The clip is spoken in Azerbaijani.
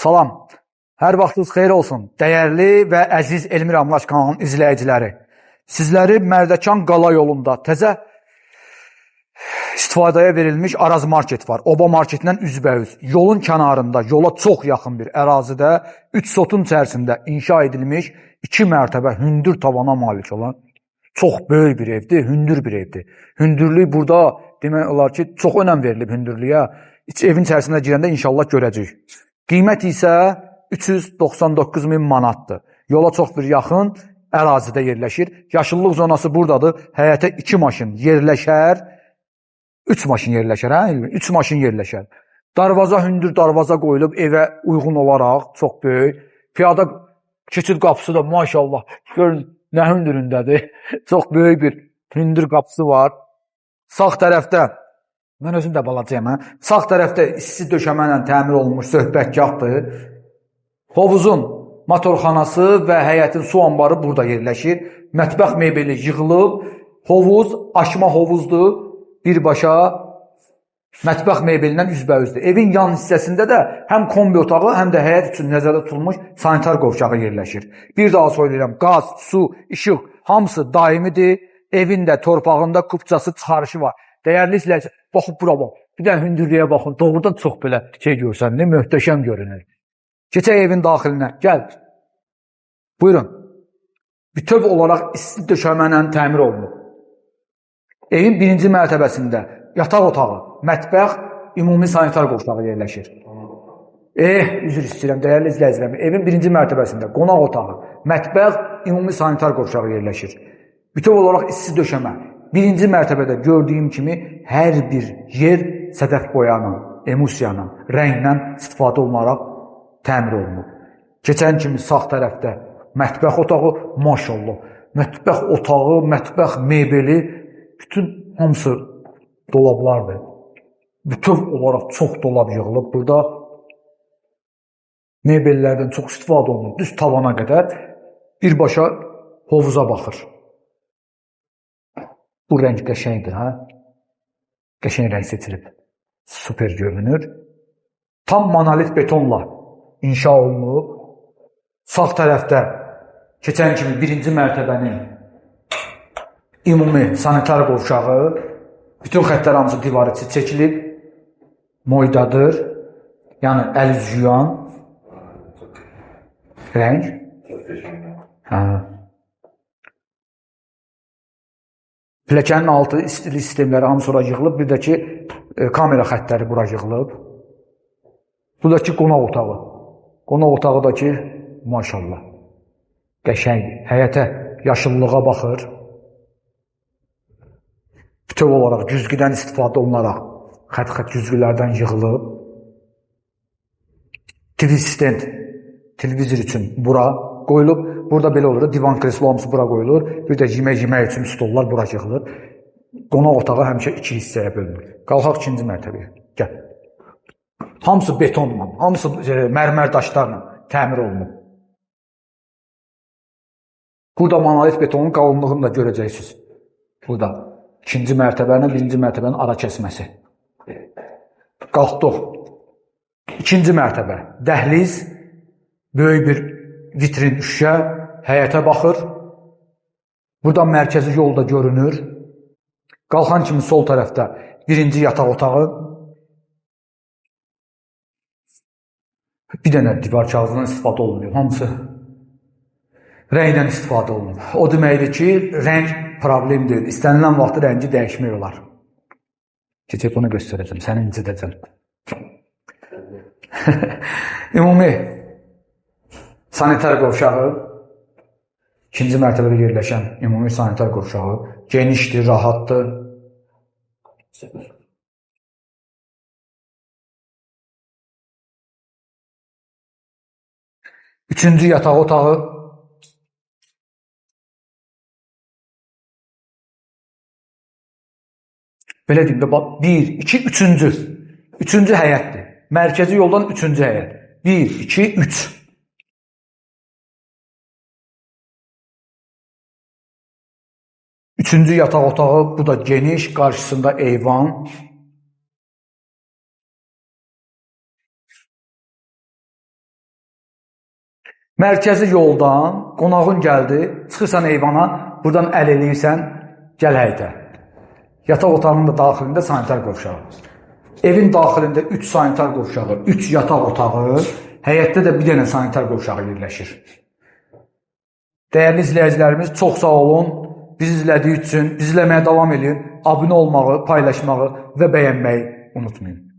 Salam. Hər vaxtınız xeyir olsun. Dəyərli və əziz Elmir Amlaç kanalının izləyiciləri. Sizləri Mərdəkan Qala yolunda təzə istifadəyə verilmiş Araz market var. Oba marketindən üzbəüz. Yolun kənarında, yola çox yaxın bir ərazidə 3 sotun içərisində inşa edilmiş 2 mərtəbə hündür tavana malik olan çox böyük bir evdir, hündür bir evdir. Hündürlük burada demək olar ki, çox önəm verilib hündürlüyə. Evin içərisində girəndə inşallah görəcəyik. Qiymət isə 399 min manatdır. Yola çox bir yaxın ərazidə yerləşir. Yaşıllıq zonası buradadır. Həyətə 2 maşın yerləşər. 3 maşın yerləşər, hə? 3 maşın yerləşər. Darvaza, hündür darvaza qoyulub evə uyğun olaraq, çox böyük. Piyada keçid qapısı da maşallah, görün nə hündüründədir. Çox böyük bir hündür qapısı var. Sağ tərəfdə, mən özüm də balacayım, hə? Sağ tərəfdə isti döşəmə ilə təmir olunmuş söhbətgahdır. Hovuzun motorxanası və həyətin su anbarı burada yerləşir. Mətbəx mebeli yığılıb. Hovuz, aşma hovuzdur. Birbaşa mətbəx mebelindən üzbəüzdür. Evin yan hissəsində də həm kombi otağı, həm də həyət üçün nəzərdə tutulmuş sanitar qovşağı yerləşir. Bir daha söyləyirəm, qaz, su, işıq hamısı daimidir. Evin də torpağında kupçası çıxarışı var. Dəyərli izləyicilər, baxın bura bax. Bir də hündürlüyə baxın. Doğrudan çox belə şey görsən, nə möhtəşəm görünür. Keçək evin daxilinə. Gəl. Buyurun. Bütöv olaraq isti döşəmə ilə təmir olunub. Evin birinci mərtəbəsində yataq otağı, mətbəx, ümumi sanitar qovşağı yerləşir. Üzr istəyirəm, dəyərli izləyicilər. Evin birinci mərtəbəsində qonaq otağı, mətbəx, ümumi sanitar qovşağı yerləşir. Bütöv olaraq isti döşəmə. Birinci mərtəbədə gördüyüm kimi hər bir yer sədəf boyanı, emulsiyana, rənglə istifadə olunaraq təmir olunub. Keçən kimi sağ tərəfdə mətbəx otağı, maşallah. Mətbəx otağı, mətbəx mebeli, bütün hamısı dolablardır. Bütöv olaraq çox dolab yığılıb. Burada mebellərdən çox istifadə olunub. Düz tavana qədər birbaşa hovuza baxır. Bu rəng qəşəngdir, hə? Qəşəng rəng seçilib. Super görünür. Tam monolit betonla inşa olunub. Sağ tərəfdə keçən kimi birinci mərtəbənin ümumi sanitar qovşağı, bütün xəttlər hamısı divarı çəkilib, moydadır, yəni əl üz yuyan rəng. Pilləkənin altı istilik sistemləri hamısı ora yığılıb, bir də ki, kamera xəttləri bura yığılıb. Buradakı qonaq otağı. Qonaq otağı da ki, maşallah, qəşəng, həyətə, yaşıllığa baxır. Bütöv olaraq güzgüdən istifadə olunaraq xət-xət güzgülərdən yığılıb. TV stand, televizor üçün bura qoyulub. Burada belə olur, divan kreslo hamısı bura qoyulur. Bir də yemək üçün stollar bura yığılır. Qonaq otağı həmişə 2 hissəyə bölünür. Qalxaq 2-ci mərtəbəyə. Gəl. Hamısı betonla, hamısı mərmər daşlarla təmir olunub. Burada monolit betonun qalınlığını da görəcəksiniz. Burada 2-ci mərtəbə ilə 1-ci mərtəbənin ara kəsməsi. Qalxdıq. 2-ci mərtəbə. Dəhliz, böyük bir vitrin şüşə, həyətə baxır. Buradan mərkəzi yol da görünür. Qalxan kimi sol tərəfdə 1-ci yataq otağı. Bir dənə divar kağızından istifadə olunmuyor. Hamısı rəngdən istifadə olunur. O deməkdir ki, rəng problem deyil. İstənilən vaxtı rəngi dəyişmək olar. Keçək bunu göstərəcəm. Səni incidəcəm. Ümumi sanitar qovşağı, 2-ci mərtəbədə yerləşən ümumi sanitar qovşağı genişdir, rahatdır. Üçüncü yataq otağı. Belə deyim də, 1, 2, 3-cü. 3-cü həyətdir. Mərkəzi yoldan 3-cü həyət. 1, 2, 3. Üçüncü yataq otağı, bu da geniş, qarşısında eyvan. Mərkəzi yoldan qonağın gəldi, çıxırsan eyvana, buradan əl eləyirsən, gəl həyətə. Yataq otağının da daxilində sanitar qovşağı. Evin daxilində 3 sanitar qovşağı, 3 yataq otağı, həyətdə də bir dənə sanitar qovşağı yerləşir. Dəyərli izləyicilərimiz, çox sağ olun. Bizi izlədiyi üçün, bizi izləməyə davam edin. Abunə olmağı, paylaşmağı və bəyənməyi unutmayın.